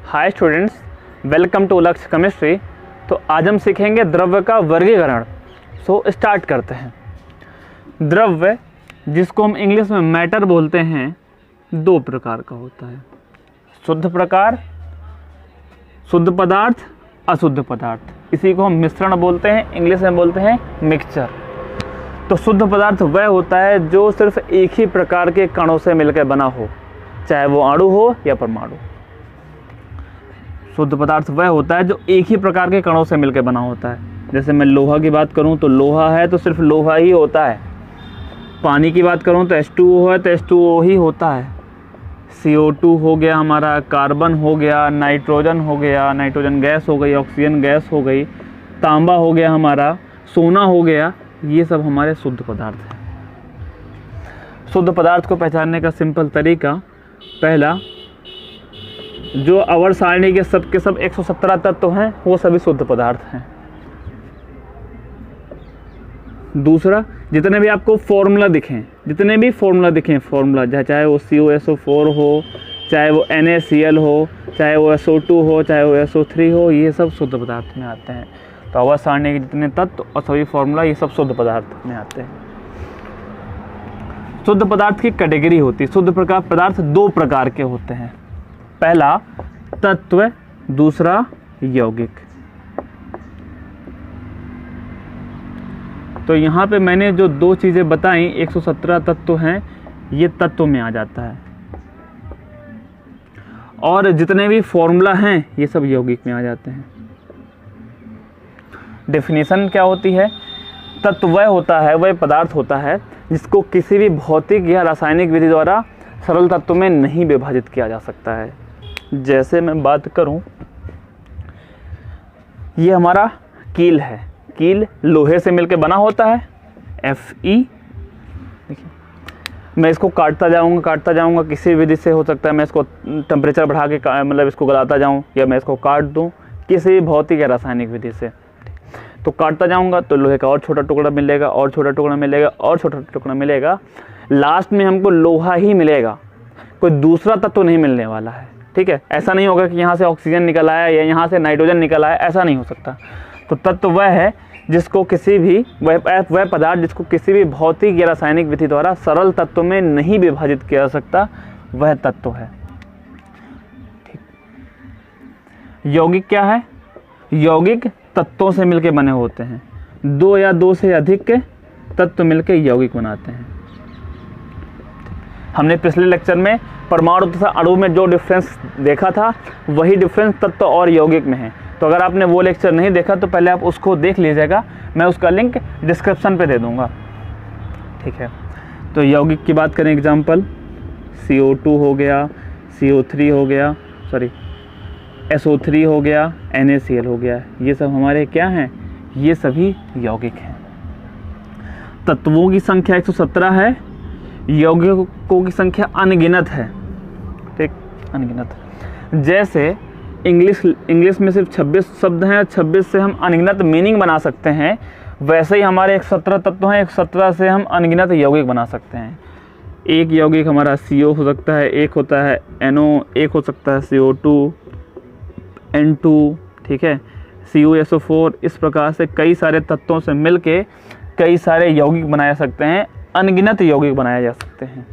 Hi students, welcome to लक्ष्य chemistry. तो आज हम सीखेंगे द्रव्य का वर्गीकरण। सो स्टार्ट करते हैं। द्रव्य, जिसको हम इंग्लिश में मैटर बोलते हैं, दो प्रकार का होता है। शुद्ध प्रकार, शुद्ध पदार्थ, अशुद्ध पदार्थ। इसी को हम मिश्रण बोलते हैं, इंग्लिश में बोलते हैं मिक्सचर। तो शुद्ध पदार्थ वह होता है जो सिर्फ एक ही प्रकार के कणों से मिलकर बना हो, चाहे वो अणु हो या परमाणु। शुद्ध पदार्थ वह होता है जो एक ही प्रकार के कणों से मिलकर बना होता है। जैसे मैं लोहा की बात करूं तो लोहा है तो सिर्फ लोहा ही होता है। पानी की बात करूं तो H2O है तो H2O ही होता है। CO2 हो गया हमारा, कार्बन हो गया, नाइट्रोजन हो गया, नाइट्रोजन गैस हो गई, ऑक्सीजन गैस हो गई, तांबा हो गया हमारा, सोना हो गया, ये सब हमारे शुद्ध पदार्थ हैं। शुद्ध पदार्थ को पहचानने का सिंपल तरीका, पहला, जो आवर्त सारणी के सब 117 तत्व हैं वो सभी शुद्ध पदार्थ हैं। दूसरा, जितने भी आपको फॉर्मूला दिखें, फॉर्मूला चाहे वो COSO4 हो, चाहे वो NaCl हो, चाहे वो SO2 हो, चाहे वो SO3 हो, ये सब शुद्ध पदार्थ में आते हैं। तो आवर्त सारणी के जितने तत्व और सभी फॉर्मूला ये सब शुद्ध पदार्थ में आते हैं। शुद्ध पदार्थ की कैटेगरी होती है। शुद्ध पदार्थ दो प्रकार के होते हैं। पहला तत्व, दूसरा यौगिक। तो यहाँ पे मैंने जो दो चीज़ें बताई, 117 तत्व हैं, ये तत्व में आ जाता है, और जितने भी फॉर्मूला हैं ये सब यौगिक में आ जाते हैं। डेफिनेशन क्या होती है? तत्व वह पदार्थ होता है जिसको किसी भी भौतिक या रासायनिक विधि द्वारा सरल तत्व में नहीं विभाजित किया जा सकता है। जैसे मैं बात करूं, ये हमारा कील है। कील लोहे से मिलकर बना होता है, Fe। देखिए, मैं इसको काटता जाऊंगा, किसी विधि से हो सकता है। मैं इसको टेम्परेचर बढ़ा के मतलब इसको गलाता जाऊं, या मैं इसको काट दूं किसी भी भौतिक या रासायनिक विधि से। तो काटता जाऊंगा तो लोहे का और छोटा टुकड़ा मिलेगा, और छोटा टुकड़ा मिलेगा, और छोटा टुकड़ा मिलेगा। लास्ट में हमको लोहा ही मिलेगा, कोई दूसरा तत्व नहीं मिलने वाला है। ठीक है, ऐसा नहीं होगा कि यहाँ से ऑक्सीजन निकल आया या यहाँ से नाइट्रोजन निकल आया, ऐसा नहीं हो सकता। तो तत्व वह है जिसको किसी भी वह पदार्थ जिसको किसी भी भौतिक या रासायनिक विधि द्वारा सरल तत्व में नहीं विभाजित किया जा सकता, वह तत्व है। ठीक। यौगिक क्या है? यौगिक तत्वों से मिलकर बने होते हैं। दो या दो से अधिक के तत्व मिलकर यौगिक बनाते हैं। हमने पिछले लेक्चर में परमाणु तथा अणु में जो डिफरेंस देखा था, वही डिफरेंस तत्व और यौगिक में है। तो अगर आपने वो लेक्चर नहीं देखा तो पहले आप उसको देख लीजिएगा, मैं उसका लिंक डिस्क्रिप्शन पे दे दूंगा। ठीक है, तो यौगिक की बात करें, एग्जांपल CO2 हो गया, CO3 हो गया, SO3 हो गया, NaCl हो गया, ये सब हमारे क्या हैं? ये सभी यौगिक हैं। तत्वों की संख्या 117 है, यौगिकों की संख्या अनगिनत है। ठीक, अनगिनत। जैसे इंग्लिश में सिर्फ 26 शब्द हैं और 26 से हम अनगिनत मीनिंग बना सकते हैं, वैसे ही हमारे 117 तत्व हैं, 117 से हम अनगिनत यौगिक बना सकते हैं। एक यौगिक हमारा CO हो सकता है, एक होता है NO, एक हो सकता है CO2, N2, ठीक है, COSO4। इस प्रकार से कई सारे तत्वों से मिलके कई सारे यौगिक बनाए जा सकते हैं, अनगिनत यौगिक बनाए जा सकते हैं।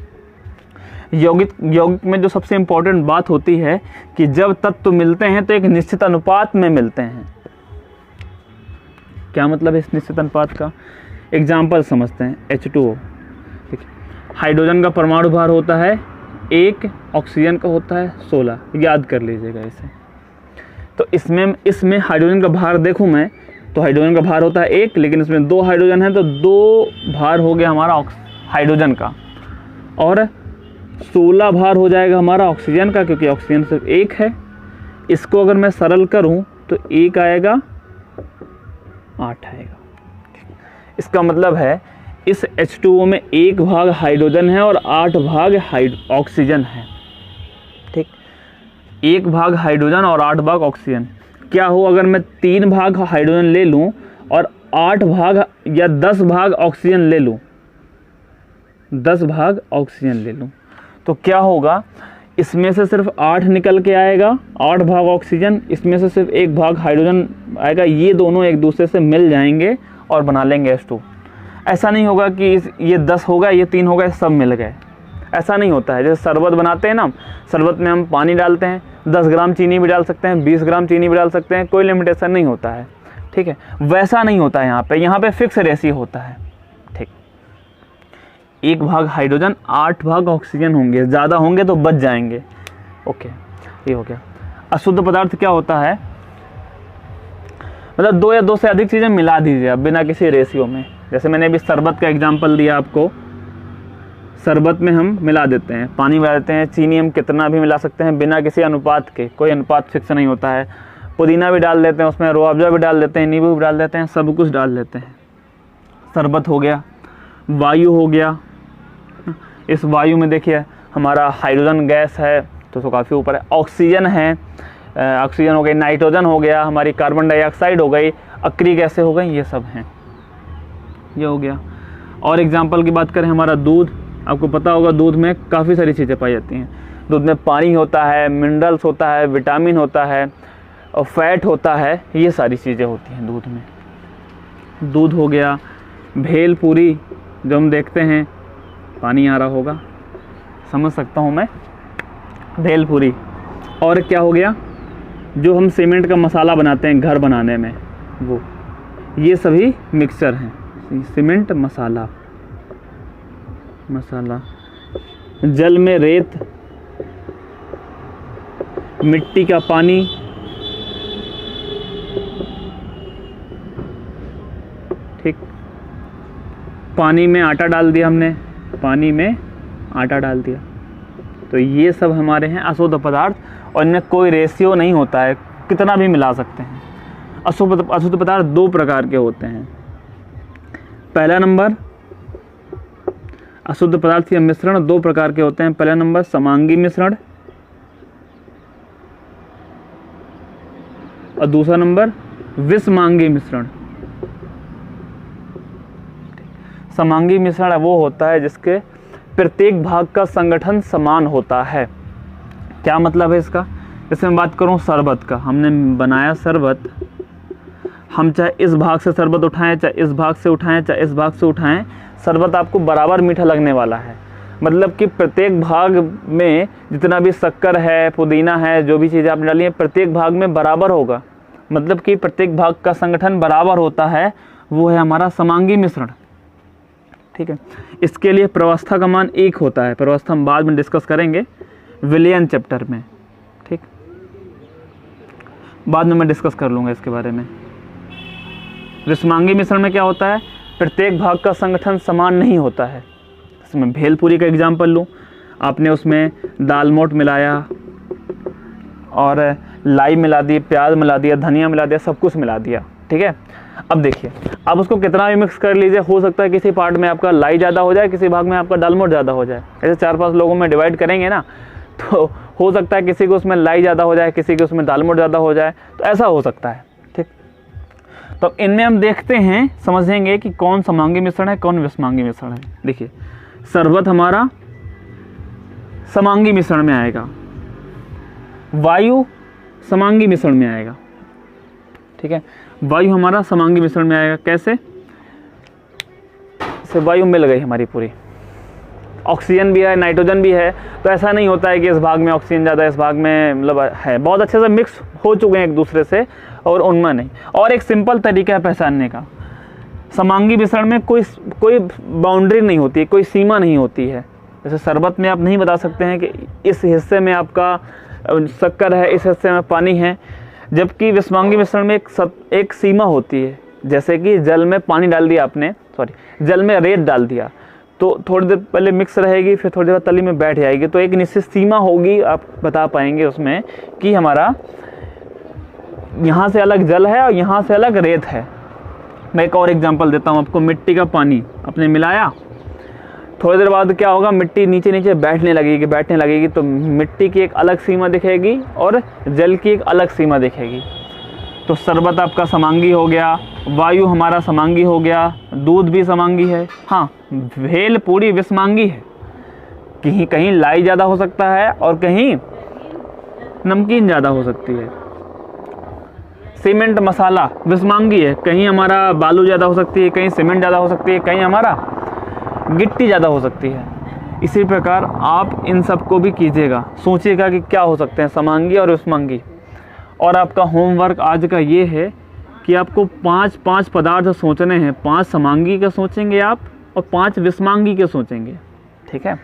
यौगिक में जो सबसे इम्पोर्टेंट बात होती है कि जब तत्व मिलते हैं तो एक निश्चित अनुपात में मिलते हैं। क्या मतलब है इस निश्चित अनुपात का? एग्जाम्पल समझते हैं। H2O, ठीक है, हाइड्रोजन का परमाणु भार होता है 1, ऑक्सीजन का होता है 16। याद कर लीजिएगा इसे। तो इसमें हाइड्रोजन का भार देखूं मैं, तो हाइड्रोजन का भार होता है 1, लेकिन इसमें 2 हाइड्रोजन है तो 2 भार हो गया हमारा हाइड्रोजन का, और 16 भार हो जाएगा हमारा ऑक्सीजन का, क्योंकि ऑक्सीजन सिर्फ 1 है। इसको अगर मैं सरल करूं तो 1 आएगा, 8 आएगा। इसका मतलब है इस H2O में 1 भाग हाइड्रोजन है और 8 भाग ऑक्सीजन है। ठीक, 1 भाग हाइड्रोजन और 8 भाग ऑक्सीजन। क्या हो अगर मैं 3 भाग हाइड्रोजन ले लूं और 8 भाग या 10 भाग ऑक्सीजन ले लूं, 10 भाग ऑक्सीजन ले लूं, तो क्या होगा इसमें से सिर्फ 8 निकल के आएगा, 8 भाग ऑक्सीजन, इसमें से सिर्फ 1 भाग हाइड्रोजन आएगा। ये दोनों एक दूसरे से मिल जाएंगे और बना लेंगे H2। ऐसा नहीं होगा कि ये 10 होगा, ये 3 होगा, सब मिल गए, ऐसा नहीं होता है। जैसे शरबत बनाते हैं ना, शरबत में हम पानी डालते हैं, 10 ग्राम चीनी भी डाल सकते हैं, 20 ग्राम चीनी भी डाल सकते हैं, कोई लिमिटेशन नहीं होता है, ठीक है। वैसा नहीं होता है यहाँ पे फिक्स रेशियो होता है, ठीक। 1 भाग हाइड्रोजन, 8 भाग ऑक्सीजन होंगे, ज़्यादा होंगे तो बच जाएंगे, ओके। ये हो गया। अशुद्ध पदार्थ क्या होता है, मतलब 2 या 2 से अधिक चीज़ें मिला दीजिए आप बिना किसी रेशियो में। जैसे मैंने अभी शरबत का एग्जाम्पल दिया आपको, शरबत में हम मिला देते हैं, पानी मिला देते हैं, चीनी हम कितना भी मिला सकते हैं बिना किसी अनुपात के, कोई अनुपात फिक्स नहीं होता है। पुदीना भी डाल देते हैं उसमें, रूअफ़ज़ा भी डाल देते हैं, नींबू भी डाल देते हैं, सब कुछ डाल देते हैं। शरबत हो गया। वायु हो गया, इस वायु में देखिए हमारा हाइड्रोजन गैस है तो काफ़ी ऊपर है, ऑक्सीजन है, ऑक्सीजन हो गई, नाइट्रोजन हो गया, हमारी कार्बन डाइऑक्साइड हो गई, अक्रिय गैसें हो गई, ये सब हैं, ये हो गया। और एग्जाम्पल की बात करें, हमारा दूध, आपको पता होगा दूध में काफ़ी सारी चीज़ें पाई जाती हैं। दूध में पानी होता है, मिनरल्स होता है, विटामिन होता है और फैट होता है, ये सारी चीज़ें होती हैं दूध में। दूध हो गया। भेल पूरी जो हम देखते हैं, पानी आ रहा होगा, समझ सकता हूँ मैं, भेल पूरी। और क्या हो गया, जो हम सीमेंट का मसाला बनाते हैं घर बनाने में, वो, ये सभी मिक्सचर हैं। सीमेंट मसाला, जल में रेत, मिट्टी का पानी, ठीक, पानी में आटा डाल दिया हमने, पानी में आटा डाल दिया, तो ये सब हमारे हैं अशुद्ध पदार्थ, और इनमें कोई रेशियो नहीं होता है, कितना भी मिला सकते हैं। अशुद्ध पदार्थ 2 प्रकार के होते हैं। पहला नंबर, अशुद्ध पदार्थ या मिश्रण 2 प्रकार के होते हैं। पहला नंबर समांगी मिश्रण और दूसरा नंबर विषमांगी मिश्रण। समांगी मिश्रण वो होता है जिसके प्रत्येक भाग का संगठन समान होता है। क्या मतलब है इसका, जैसे मैं बात करूं शरबत का, हमने बनाया शरबत, हम चाहे इस भाग से शरबत उठाएं, चाहे इस भाग से उठाएं, चाहे इस भाग से उठाएं, शरबत आपको बराबर मीठा लगने वाला है। मतलब कि प्रत्येक भाग में जितना भी शक्कर है, पुदीना है, जो भी चीज़ें आपने डाली हैं, प्रत्येक भाग में बराबर होगा। मतलब कि प्रत्येक भाग का संगठन बराबर होता है, वो है हमारा समांगी मिश्रण, ठीक है। इसके लिए प्रवस्था का मान 1 होता है। प्रवस्था हम बाद में डिस्कस करेंगे विलयन चैप्टर में, ठीक, बाद में मैं डिस्कस कर लूँगा इसके बारे में। विषमांगी मिश्रण में क्या होता है, प्रत्येक भाग का संगठन समान नहीं होता है। इसमें भेलपूरी का एग्जाम्पल लूँ, आपने उसमें दाल मोठ मिलाया और लाई मिला दी, प्याज मिला दिया, धनिया मिला दिया, सब कुछ मिला दिया, ठीक है। अब देखिए, अब उसको कितना भी मिक्स कर लीजिए, हो सकता है किसी पार्ट में आपका लाई ज़्यादा हो जाए, किसी भाग में आपका दाल मोठ ज़्यादा हो जाए। ऐसे 4-5 लोगों में डिवाइड करेंगे ना, तो हो सकता है किसी को उसमें लाई ज़्यादा हो जाए, किसी को उसमें दाल मोठ ज़्यादा हो जाए, तो ऐसा हो सकता है, ठीक। तो इनमें हम देखते हैं, समझेंगे कि कौन समांगी मिश्रण है, कौन विषमांगी मिश्रण है। देखिए, शरबत हमारा समांगी मिश्रण में आएगा, वायु समांगी मिश्रण में आएगा, ठीक है। वायु हमारा समांगी मिश्रण में आएगा। कैसे, से वायु मिल गई हमारी पूरी, ऑक्सीजन भी है, नाइट्रोजन भी है, तो ऐसा नहीं होता है कि इस भाग में ऑक्सीजन ज़्यादा, इस भाग में मतलब है, बहुत अच्छे से मिक्स हो चुके हैं एक दूसरे से, और उनमें नहीं। और एक सिंपल तरीका है पहचानने का, समांगी मिश्रण में कोई बाउंड्री नहीं होती है, कोई सीमा नहीं होती है। जैसे शरबत में आप नहीं बता सकते हैं कि इस हिस्से में आपका शक्कर है, इस हिस्से में पानी है, जबकि विषमांगी मिश्रण में एक सीमा होती है। जैसे कि जल में पानी डाल दिया आपने, जल में रेत डाल दिया, तो थोड़ी देर पहले मिक्स रहेगी, फिर थोड़ी देर तली में बैठ जाएगी, तो एक निश्चित सीमा होगी, आप बता पाएंगे उसमें कि हमारा यहाँ से अलग जल है और यहाँ से अलग रेत है। मैं एक और एग्जांपल देता हूँ आपको, मिट्टी का पानी आपने मिलाया, थोड़ी देर बाद क्या होगा, मिट्टी नीचे नीचे बैठने लगेगी, तो मिट्टी की एक अलग सीमा दिखेगी और जल की एक अलग सीमा दिखेगी। तो शरबत आपका समांगी हो गया, वायु हमारा समांगी हो गया, दूध भी समांगी है, हाँ, भेल पूरी विषमांगी है, कहीं कहीं लाई ज़्यादा हो सकता है और कहीं नमकीन ज़्यादा हो सकती है। सीमेंट मसाला विषमांगी है, कहीं हमारा बालू ज़्यादा हो सकती है, कहीं सीमेंट ज़्यादा हो सकती है, कहीं हमारा गिट्टी ज़्यादा हो सकती है। इसी प्रकार आप इन सब को भी कीजिएगा, सोचिएगा कि क्या हो सकते हैं समांगी और विषमांगी। और आपका होमवर्क आज का ये है कि आपको 5 पदार्थ सोचने हैं, 5 समांगी के सोचेंगे आप और 5 विषमांगी के सोचेंगे, ठीक है।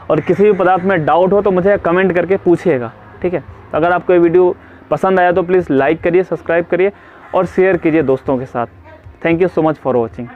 और किसी भी पदार्थ में डाउट हो तो मुझे कमेंट करके पूछिएगा, ठीक है। अगर आपको ये वीडियो पसंद आया तो प्लीज़ लाइक करिए, सब्सक्राइब करिए और शेयर कीजिए दोस्तों के साथ। Thank you so much for watching.